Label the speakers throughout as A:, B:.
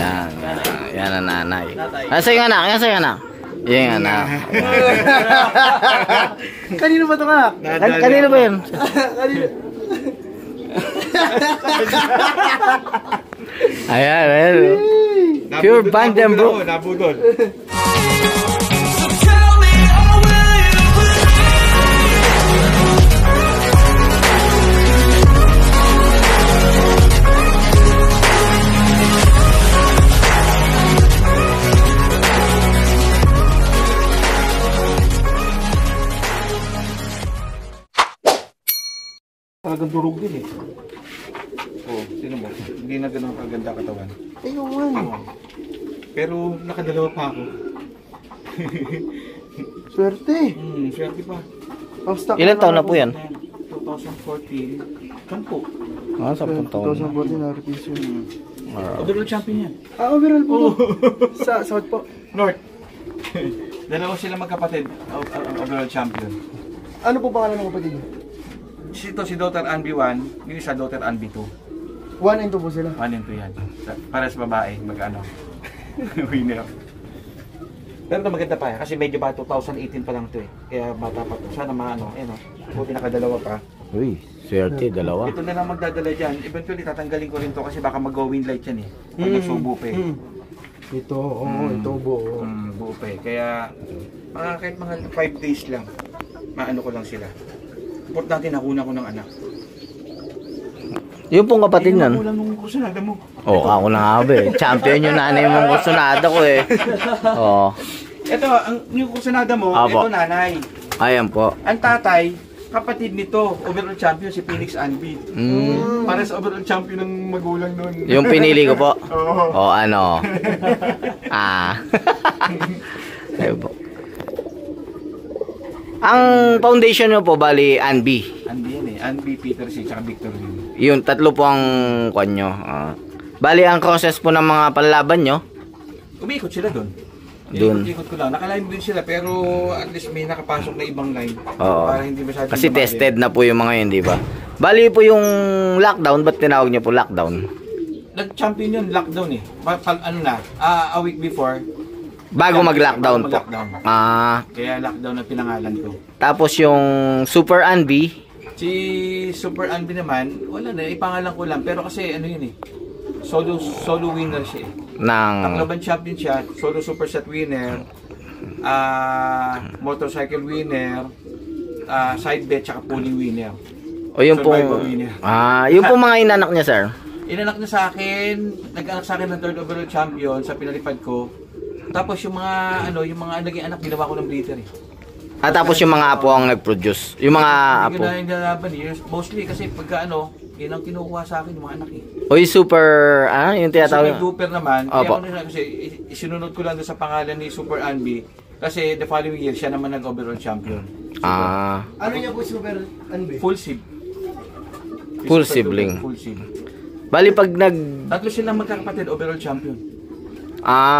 A: Yan. Yan ang nanay. Asa yung anak? Asa yung anak? Yung anak.
B: Kanino ba ito anak?
A: Kanino ba yun?
B: Kanino?
A: Ayan. Pure Bandem bro.
C: Nabudol. Talagang durog din eh. Oh, sino mo? Hindi na ganun kaganda katawan.
B: Ayun.
C: Pero nakadalawa pa ako.
B: Swerte.
C: Swerte pa.
A: Ilan taon na po yan?
C: 2014. Kampo.
A: Ah, 10 taon.
B: 2014 na repeat yun.
C: Overall champion yan.
B: Ah, overall po. Sa South po.
C: North. Dalawa sila magkapatid. Overall champion.
B: Ano po pangalan ng kapatid niyo?
C: Si Dr. Anby 1, yung isa Dr. Anby 2.
B: 1 and 2 po sila.
C: 1 and 2 yan. Para sa babae, mag-ano. Winner. Pero ito maganda pa kasi medyo ba 2018 pa lang ito eh. Kaya bata pa ito. Sana maano, buti nakadalawa pa.
A: Uy, swerte, dalawa.
C: Ito na lang magdadala dyan. Eventually tatanggalin ko rin to kasi baka mag-go-win light yan eh. Pag nagsubo pa eh.
B: Ito, ito buo.
C: Buo pa eh. Kaya kahit mga 5 days lang, maano ko lang sila. Importante nakuna ko ng anak.
A: Yung pong kapatid nan.
C: Kulang nung kusunada mo.
A: Oh, ako na nga ba eh. Champion yung nanay mong kusunada ko eh. Oh.
C: Ito, yung kusunada mo,
A: Apo.
C: ito nanay.
A: Ayan po.
C: Ang tatay, kapatid nito, overall champion si Phoenix Anby. Para sa overall champion ng magulang noon.
A: Yung pinili ko po.
C: Oo.
A: Oh, ano. Ayun po. Ang foundation nyo po, bali, Anby.
C: Anby yan eh. Anby, Peter C. tsaka Victor Lee.
A: Yun, tatlo po ang kwan nyo. Bali, ang process po ng mga panlaban nyo.
C: Umiikot sila doon.
A: Doon.
C: Ikot ko lang. Naka-line din sila pero at least may nakapasok na ibang line.
A: Oo.
C: Para hindi masyadong
A: Kasi
C: dumami.
A: tested na po yung mga yun, di ba? Bali po yung lockdown, ba't tinawag nyo po lockdown?
C: Nag-champion yun, lockdown eh. Ano na, a week before.
A: Bago mag-lockdown po.
C: Kaya lockdown ang pinangalan ko.
A: Tapos yung Super Anby.
C: Si Super Anby naman, wala na, ipangalan ko lang. Pero kasi ano yun eh, solo winner siya eh. Tacloban champion siya, solo superset winner, motorcycle winner, side bet, tsaka pulling winner.
A: O yung pong, yung pong mga inanak niya, sir?
C: Inanak niya sa akin, nag-anak sa akin ng third overall champion sa pinalipad ko. Tapos yung mga naging anak, ginawa ko ng breeder eh.
A: Tapos yung mga apo ang nag-produce. Yung mga apo.
C: Hindi nalaban eh. Mostly kasi pagka yun ang kinukuha sa akin, yung mga anak eh.
A: O yung super, yung tinatawag.
C: Super duper naman.
A: Opo.
C: Kaya kasi isinunod ko lang doon sa pangalan ni Super Anby. Kasi the following year, siya naman nag-overall champion.
B: Ano niya po Super Anby?
C: Full sib.
A: Full sibling.
C: Full sib.
A: Bali pag
C: Tatlo silang magkakapatid, overall champion.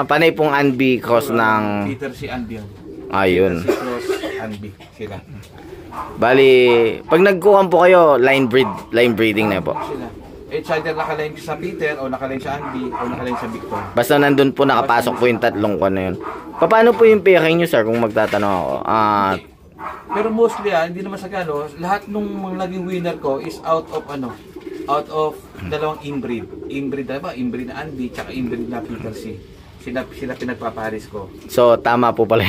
A: Panay pong Anby cross ng
C: Peter C. Anby.
A: Ayun.
C: Peter C. Cross Anby sila.
A: Bali, pag nagkuhan po kayo, line breeding na po.
C: Sila. It's either nakaline sa Peter o nakaline sa Anby o nakaline sa Victor.
A: Basta nandun po nakapasok po yung tatlong kuhan na yun. Paano po yung pairing nyo, sir, kung magtatanong ako?
C: Pero mostly hindi naman sa gano, lahat nung mga naging winner ko is out of dalawang inbreed. Inbreed na ba? Inbreed na Anby tsaka inbreed na Peter C. Sila pinagpaparis ko.
A: So, tama po pala.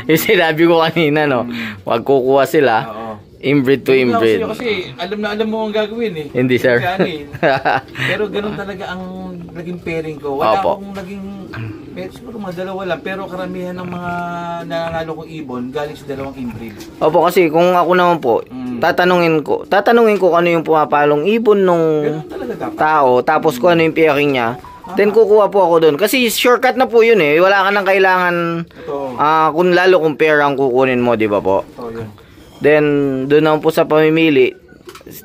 A: Yung sinabi ko kanina, no? Wag kukuha sila. Inbreed to inbreed.
C: Kasi alam mo ang gagawin eh.
A: Hindi, sir.
C: Pero ganun talaga ang naging pairing ko. Wala akong naging, siguro mga dalawa lang. Pero karamihan ng mga nananalo kong ibon galing sa dalawang inbreed.
A: Opo, kasi kung ako naman po, tatanungin ko ano yung pumapalong ibon nung tao, tapos kung ano yung pairing niya. Then kukuha po ako doon. Kasi shortcut na po yun eh. Wala ka nang kailangan, kung lalo kung pair ang kukunin mo, di ba po? Then, doon naman po sa pamimili,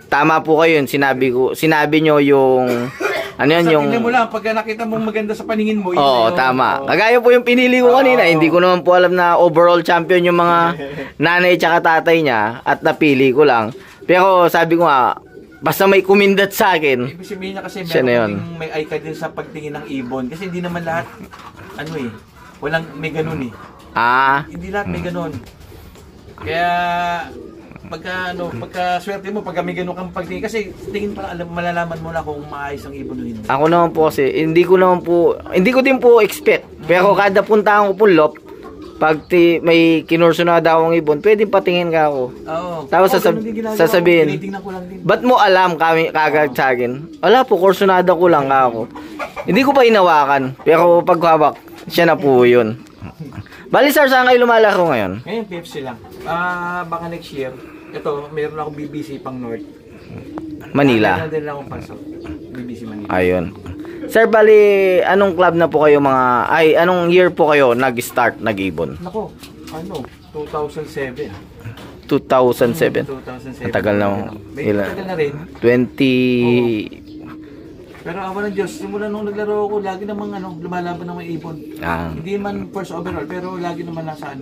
A: tama po kayo yun. Sinabi nyo yung, ano yan yung...
C: Sabihin mo lang, pag nakita mong maganda sa paningin mo,
A: Oo, tama. Kagaya po yung pinili ko kanina. Hindi ko naman po alam na overall champion yung mga nanay tsaka tatay niya at napili ko lang. Pero sabi ko nga, basta may kumindat sa akin.
C: Ibig sabihin niya kasi
A: Siya na yun.
C: may eye ka din sa pagtingin ng ibon. Kasi hindi naman lahat, walang may ganun eh. Hindi lahat may ganun. Kaya, pagka swerte mo, pagka may ganun kang pagtingin, kasi tingin pala, malalaman mo na kung maayos ang ibon o hindi.
A: Ako naman po kasi, hindi ko din po expect. Pero kada puntahan ko po lop, pag may kinursunada akong ibon, pwede patingin ka ako.
C: Oo.
A: Tapos sasabihin, ba't mo alam kagad sa akin? Wala po, kursunada ko lang ako. Hindi ko pa inawakan, pero paghawak, siya na po yun. Bali sir, saan kayo lumalaro ngayon?
C: Ngayon, PFC lang. Baka next year, ito, mayroon akong BBC pang North.
A: Manila.
C: Meron din akong pasok. BBC Manila.
A: Ayun. Sir, bali, anong club na po kayo anong year po kayo nag-start, nag-ibon?
C: Nako, 2007.
A: 2007?
C: 2007.
A: Ang tagal na.
C: Medyo tagal na rin.
A: 20...
C: Pero awa ng Diyos, simula nung naglaro ako, lagi namang lumalaban ng may ibon. Hindi man first overall, pero lagi naman nasa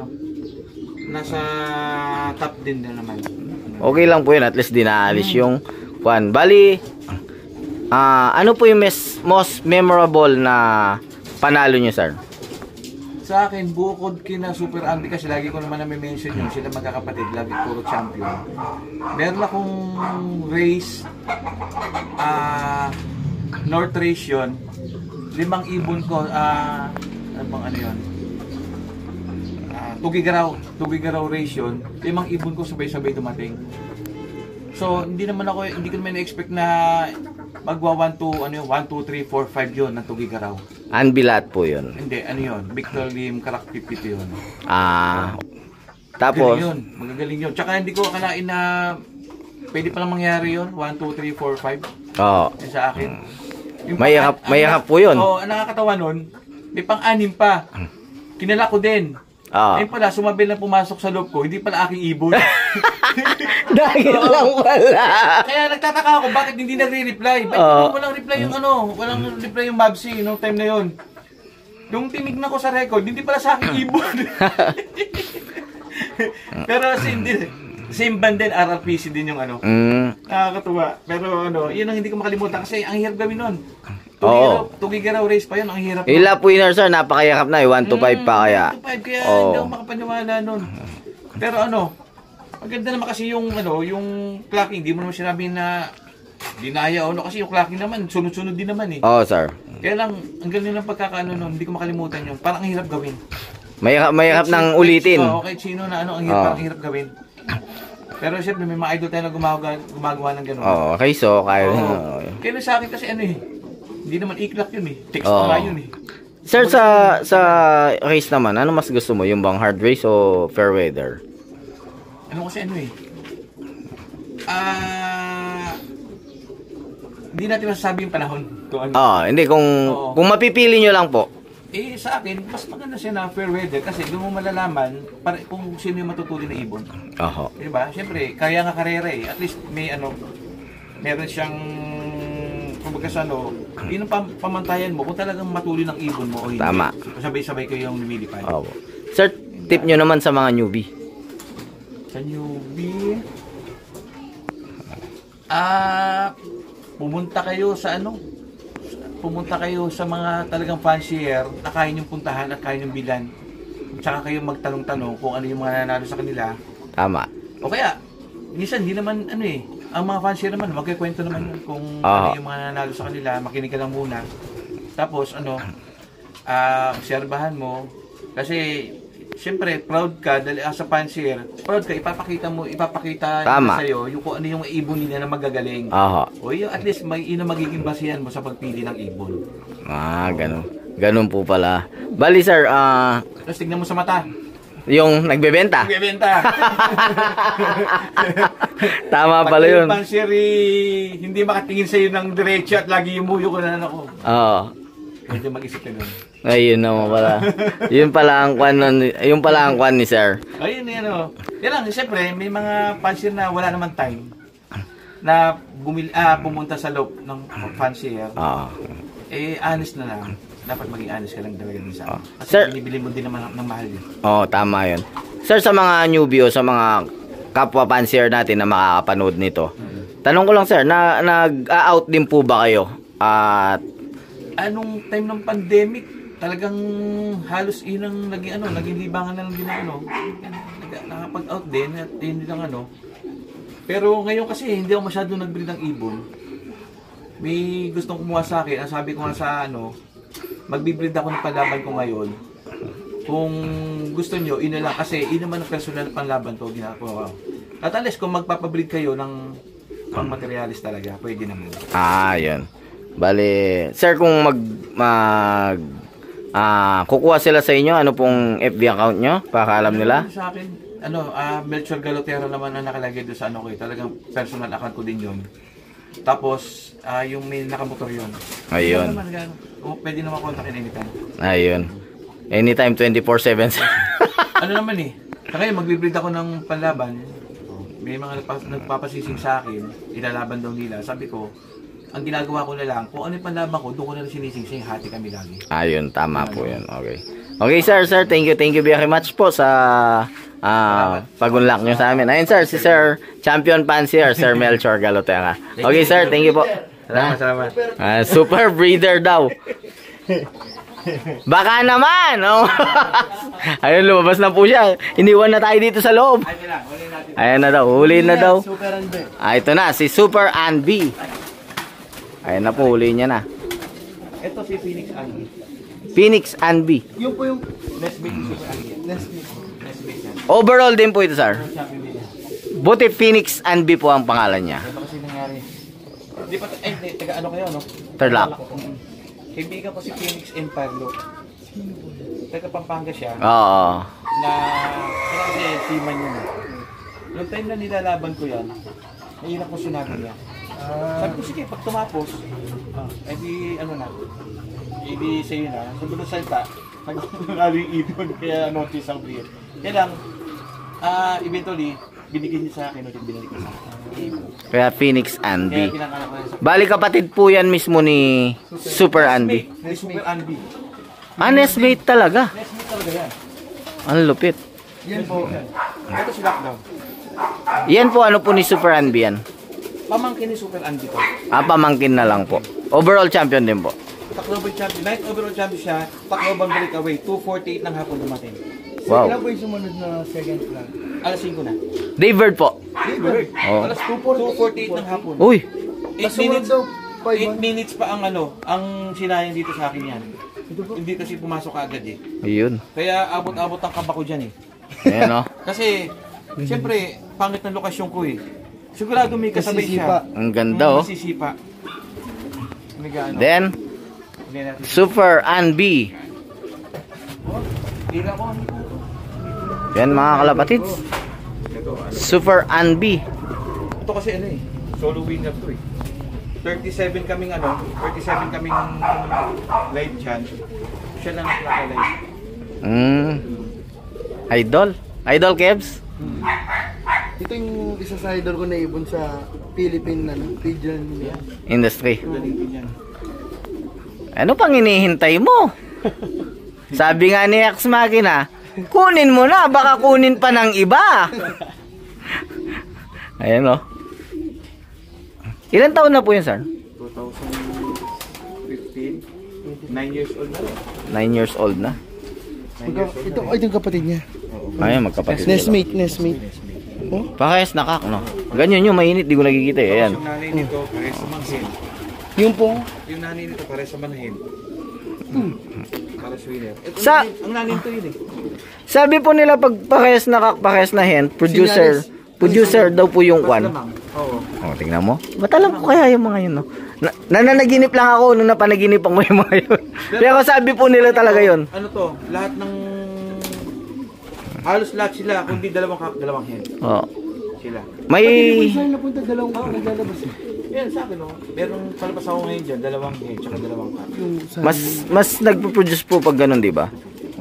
C: top din na naman.
A: Okay lang po yun, at least dinaalis yung kwan. Bali, ano po yung most memorable na panalo nyo, sir?
C: Sa akin, bukod kina Super Andy, kasi lagi ko naman na-mention yun, sila magkakapatid, lagi puro champion. Meron akong race, North Race yun, 5 ibon ko, Tugigaraw race yun, 5 ibon ko sabay-sabay dumating. So, hindi ko naman na-expect na magwa 1, 2, 3, 4, 5 yun ng Tugigaraw.
A: Anbilat po yun.
C: Hindi, yun, Victor Lim, Karak 50 yun.
A: Tapos?
C: Magagaling yun. Tsaka hindi ko akalain na pwede palang mangyari yun, 1, 2, 3, 4, 5.
A: Oo.
C: Sa akin.
A: Mayakap po yun.
C: Oo, ang nakakatawa nun, may pang-anim pa. Kinala ko din. Ayun pala, sumabil na pumasok sa loob ko, hindi pala aking ibon.
A: Dahil lang pala.
C: Kaya nagtataka ako, bakit hindi nagre-reply? Walang reply yung Mabsi nung time na yun. Nung tinignan ko sa record, hindi pala sa aking ibon. Pero same band din, RRPC din yung nakakatuwa. Pero yun ang hindi ko makalimutan kasi ang hirap gawin nun. Tugigaraw race pa yun, ang hirap.
A: Ila po yun, sir, napakayakap na 1 to 5 pa kaya.
C: 1 to 5 kaya hindi ako makapaniwala nun. Pero maganda naman kasi yung clocking, hindi mo naman sinabi na dinaya kasi yung clocking naman, sunod-sunod din naman eh.
A: Oo, sir.
C: Kaya lang, ang galing ng pagkakaano nun, hindi ko makalimutan yun. Parang ang hirap gawin.
A: Mayakap nang ulitin.
C: Kahit sino na ang hirap gawin. Pero siyempre, may mga idol tayo na gumagawa ng gano'n.
A: Okay, so kaya.
C: Kaya sa akin kasi hindi naman i-clock yun eh. Text pa yun eh.
A: Sir, sa race naman, ano mas gusto mo? Yung bang hard race o fair weather?
C: Kasi hindi natin masasabi yung panahon.
A: Hindi. Kung mapipili nyo lang po.
C: Sa akin, mas maganda siya na fair weather kasi doon mo malalaman kung sino yung matutuloy na ibon. Diba? Siyempre, kaya nga karera eh. At least may meron siyang kumbaga yun ang pamantayan mo kung talagang matuloy ng ibon mo o hindi.
A: Tama.
C: Sabay-sabay kayong lumilipad.
A: Sir, tip nyo naman sa mga newbie.
C: Sa newbie, pumunta kayo sa mga talagang fancier na kaya niyong puntahan at kaya niyong bilan. Tsaka kayo magtanong-tanong kung ano yung mga nanalo sa kanila.
A: Tama.
C: O kaya, minsan hindi naman ang mga fancier naman, magkikwento naman kung ano yung mga nanalo sa kanila, makinig ka lang muna. Tapos obserbahan mo. Kasi, siyempre, proud ka, dahil sa fancier, proud ka, ipapakita nila sa'yo yung kung ano yung ibon nila na magagaling. O yun, at least, yun ang magiging basihan mo sa pagpili ng ibon.
A: Ganun. Ganun po pala. Bali, sir,
C: Tapos tignan mo sa mata.
A: Yung nagbebenta. Tama pala yun.
C: Pag fancier, hindi makatingin sa'yo ng diretso at lagi yumuyo ko na ako. Medyo mag-isip ka nun.
A: Ayun naman pala. Yun pala ang kwan ni sir.
C: Ayun yan lang, siyempre, may mga fancier na wala naman time na pumunta sa loob ng fancier. Honest na lang. Dapat maging honest ka lang talaga din sa akin. Kasi sir, binibili mo din naman ng mahal yun.
A: Tama yun. Sir, sa mga newbie o sa mga kapwa fancier natin na makakapanood nito, Tanong ko lang sir, nag-out din po ba kayo? At
C: Anong time ng pandemic, talagang halos inang naging libangan na lang din ng nakapag-out din at hindi lang Pero ngayon kasi hindi ako masyado nag-breed ng ibon. May gustong kumuha sa akin, ang sabi ko nga sa magbi-breed ako ng panlaban ko ngayon. Kung gusto nyo, ina lang kasi naman ang personal na panlaban ko ginagawa ko. At alis kung magpapabreed kayo ng pang materialis talaga, pwede naman.
A: yun. Bale, sir, kung kukuha sila sa inyo, ano pong FB account nyo? Pakaalam nila?
C: Sa akin, Melchor Galotero naman ang nakalagay doon sa ko talagang personal account ko din yun. Tapos, yung may nakamotor yun.
A: Ayun.
C: Pwede naman kontakin anytime.
A: Ayun. Anytime, 24/7.
C: Ano naman ngayon magbe-breed ako ng panlaban. May mga nagpapasising sa akin, ilalaban daw nila. Sabi ko, ang ginagawa ko na lang, kung ano yung panlaban ko, doon ko na sinising-sing, hati kami lagi.
A: Ayun, tama po yun. Okay. Okay, sir, thank you very much po sa pag-unlock nyo sa amin. Ayun, sir, si Sir Champion Fancier, Sir Melchor Galotera. Okay, sir, thank you po.
C: Salamat.
A: Super breeder daw. Baka naman! Oh. Ayun, lumabas na po siya. Iniwan na tayo dito sa loob. Ayan na daw, huli na daw. Ito na, si Super Anby. Ayan na po, huli niya na.
C: Ito si Phoenix Anby.
A: Phoenix Anby.
B: Yung po yung
C: Nesmith Super Anby.
B: Nesmith.
A: Overall din po ito, sir. Buti Phoenix Anby po ang pangalan niya.
C: Ito kasi nangyari. Hindi pa, taga kayo, no?
A: Tarlac.
C: Kaibigan ko si Phoenix Empire Loop. Taga Pampanga siya.
A: Oo.
C: Na kasi seaman yun. Yung time na nilalaban ko yan, nahirap ko sinabi niya. Sabi ko, sige, pag tumapos, edi edi sa'yo na. Sabi ko salita, nag-ano yung ibon, kaya notice ang breed. Kaya lang, eventually, binigyan niya sa akin, ulit binalik ko sa akin.
A: Kaya Phoenix Anby.
C: Kaya pinangalan ko yan sa
A: Bali kapatid po yan mismo ni Super Anby.
C: Super Anby.
A: Nesmate talaga.
C: Nesmith talaga yan.
A: Ang lupit.
C: Yan po. Ito si Lockdown.
A: Yan po ano po ni Super Anby yan?
C: Pamangkin ni Super Anby po.
A: Pamangkin na lang po. Overall champion din po.
C: Tacloban champion. Night overall champion siya. Tacloban breakaway. 2:48 ng hapon dumating.
A: Wow.
B: Ilan po yung sumunod na second plan?
C: Alas 5 na.
A: Daybird po. Oh.
C: Alas 2:48 ng hapon.
A: Uy.
C: 8 minutes, 8 minutes pa ang ang sinayang dito sa akin yan. Hindi kasi pumasok agad
A: Ayun.
C: Kaya abot-abot ang kaba ko dyan
A: Ayan o.
C: Kasi, siyempre, pangit ng lokasyon ko Sigurado may kasabay siya.
A: Ang ganda
C: Masisipa.
A: Then, Super Anby. Yan mga kalapatids. Super Anby.
C: Ito kasi solo winner to 37 kaming 37 kaming live dyan. Siya lang naka-live. Idol Kebs?
B: Ito yung isa sa idol ko na ibon sa Philippine region
A: industry. Ano pang hinihintay mo? Sabi nga ni Ex Machina, kunin mo na, baka kunin pa ng iba. Ayan Ilan taon na po yun, sir?
C: 2015. 9 years old na rin.
A: 9 years old na.
B: Ito yung kapatid niya.
A: Ayun, magkapatid.
B: Nesmate.
A: Pakayas na kak, no? Ganyan yung mainit, di ko nakikita Ayan.
C: Yung nanay nito, pares sa manhin.
B: Yung po?
C: Yung nanay nito, pares sa manhin. Pares winner. Ang nanay nito yun
A: Sabi po nila pag pakayas na kak, pakayas na hen, producer daw po yung kwan.
C: Oo.
A: Tingnan mo. Ba't alam ko kaya yung mga yun, no? Nananaginip lang ako nung napanaginipan mo yung mga yun. Pero sabi po nila talaga yun.
C: Lahat ng halos lahat sila, kundi dalawang hen.
A: Oo.
C: Sila.
A: May
B: Saan napunta dalawang ako naglalabas
C: Yan, sa akin merong palabas ako ngayon dyan, dalawang hen, tsaka dalawang cat.
A: mas nagpo-produce po pag ganun, di ba?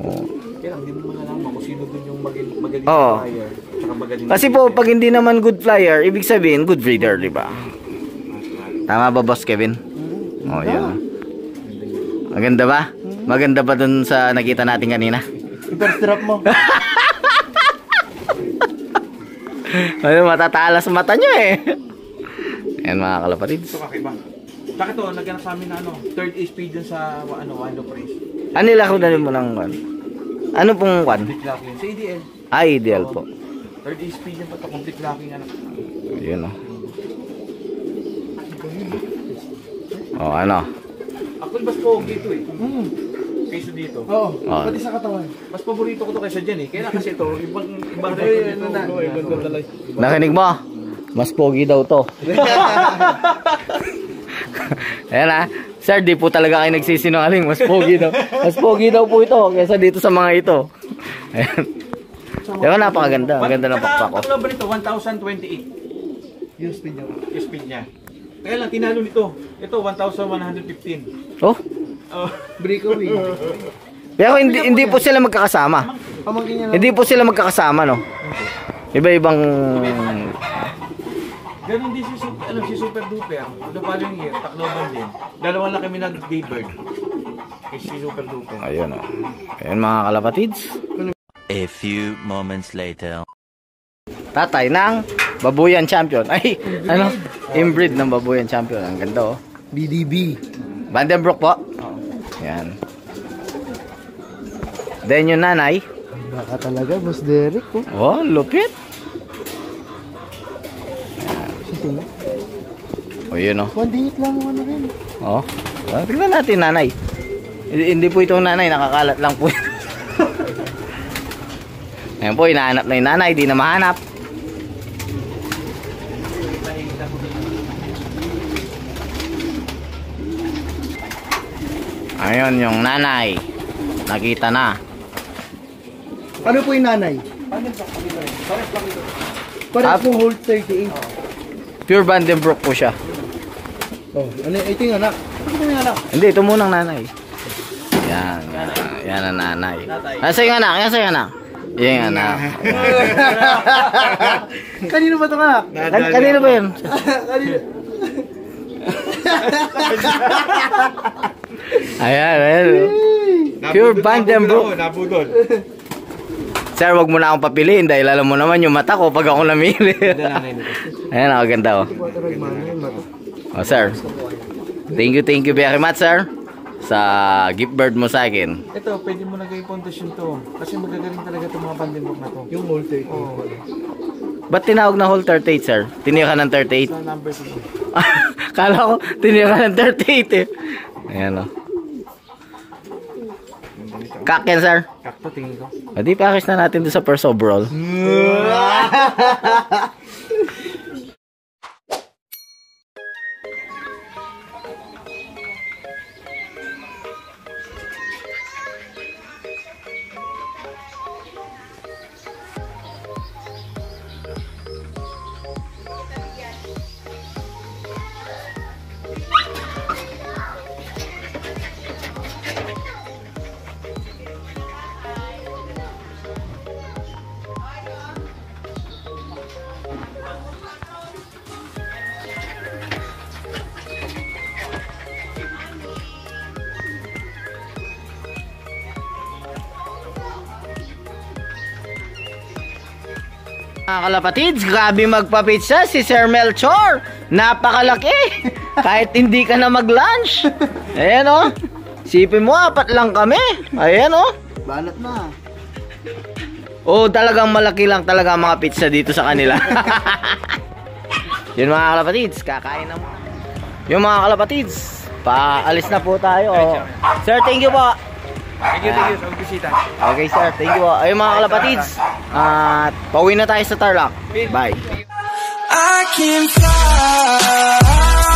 A: Oo.
C: Kaya lang, hindi mo malalaman kung sino dun yung magaling
A: Oo.
C: flyer, tsaka magaling
A: Kasi po, pag hindi naman good flyer, ibig sabihin, good breeder, di ba? Tama ba, Boss Kevin? Oo, yun. Maganda ba? Maganda ba dun sa nakita natin kanina?
B: First drop mo.
A: Ay, matatalas mata nyo Ayan mga kalapatids.
C: Ito kakaiba. Tsaka ito, nagganap sa amin na third speed dun sa Wando Praise.
A: Ano nila kung mo ng kwan? Ano pong kwan?
C: Complete locking. Sa EDL.
A: Ideal po.
C: Third speed yung pa ito, complete locking ano.
A: Yun o. Oh, ano?
C: Actually, mas pogi ito eh. Kaysa dito.
B: Oo,
A: Oh.
B: pati sa katawan.
C: Mas paborito ko to kaysa dyan eh. Kaya kasi ito, ibang
B: Ay,
C: record
B: ano
C: ito.
B: na.
A: Nakinig mo? Mas pogi daw to. Ayan ha. Sir, di po talaga kayo nagsisinungaling. Mas pogi daw. Mas pogi daw po ito kaysa dito sa mga ito. Ayan. Diba napakaganda. Ang ganda ng pakpak ko.
C: Tsaka taklo ba nito? 1,028
B: Yung speed niya.
C: yung speed niya. Kaya lang, tinalo nito. Ito, 1,115.
A: Oh.
C: Oh.
B: Breakaway.
A: Pero hindi po sila magkakasama.
B: Pamangkin niya lang.
A: Hindi po sila magkakasama, no? Iba-ibang...
C: Ganun din si Super Duper. The following year, Tacloban din. Dalawa lang kami nag-Daybird. Si Super Duper.
A: Ayun, oh. Ayun mga kalapatids.
D: A few moments later.
A: Tatay ng Babuyan Champion. Ay, ano? Inbreed ng Babuyan Champion. Ang ganda, oh.
B: BDB.
A: Vandenbroek po. Yan. Then yung nanay.
B: Baka talaga, Boss Derek. Oh.
A: Oh, lupit.
B: Sino?
A: O yun, oh.
B: Pandingit lang yung ano rin.
A: Oh. Tignan natin, nanay. Hindi po itong nanay. Nakakalat lang po. Ayan po, hinahanap na yung nanay. Di na mahanap. Ayun, yung nanay. Nakita na.
B: Ano po yung nanay? Parang po hold 38.
A: Pure Vandenbroek po siya.
B: Oh, ano ito yung anak? Ito yung anak.
A: Hindi, ito munang nanay. Yan. Yan ang nanay. Nasa yung anak? Nasa yung anak? Yung anak.
B: Kanino ba ito anak?
A: Kanino ba yun?
B: Kanino?
A: Ayan, ayan. Pure Vandenbroek.
C: Nabudol.
A: Sir, wag mo na akong papiliin dahil alam mo naman yung mata ko pag ako namili. Ayan, ako ganda, oh. Oh, sir. Thank you very much, sir. Sa gift bird mo sa akin.
C: Ito, pwede mo nagay pundasyon to. Kasi magagaling talaga itong mga Vandenbroek na to.
B: Yung hold 38.
C: Oh,
A: Ba't tinawag na whole 38, sir? Tiniya ka ng 38?
C: sa number 6.
A: Kala ko, tiniya ka ng 38 eh. Ayan, oh. Kak yan, sir.
C: Kakto, tingin ko.
A: Di pakis na natin doon sa first overall. Mga kalapatids, grabe magpa-pizza si Sir Melchor. Napakalaki. Kahit hindi ka na mag-lunch. Ayan, oh. Sipin mo, 4 lang kami. Ayan, oh.
B: Banat na.
A: Oh, talagang malaki lang talaga ang mga pizza dito sa kanila. Yun mga kalapatids, kakain na muna. Yung mga kalapatids, paalis na po tayo. Oh. Sir, thank you po.
C: Thank you sa bisita.
A: Okay, sir, thank you po. Ayun mga kalapatids, at pauwi na tayo sa Tarlac. Bye.
E: I can fly.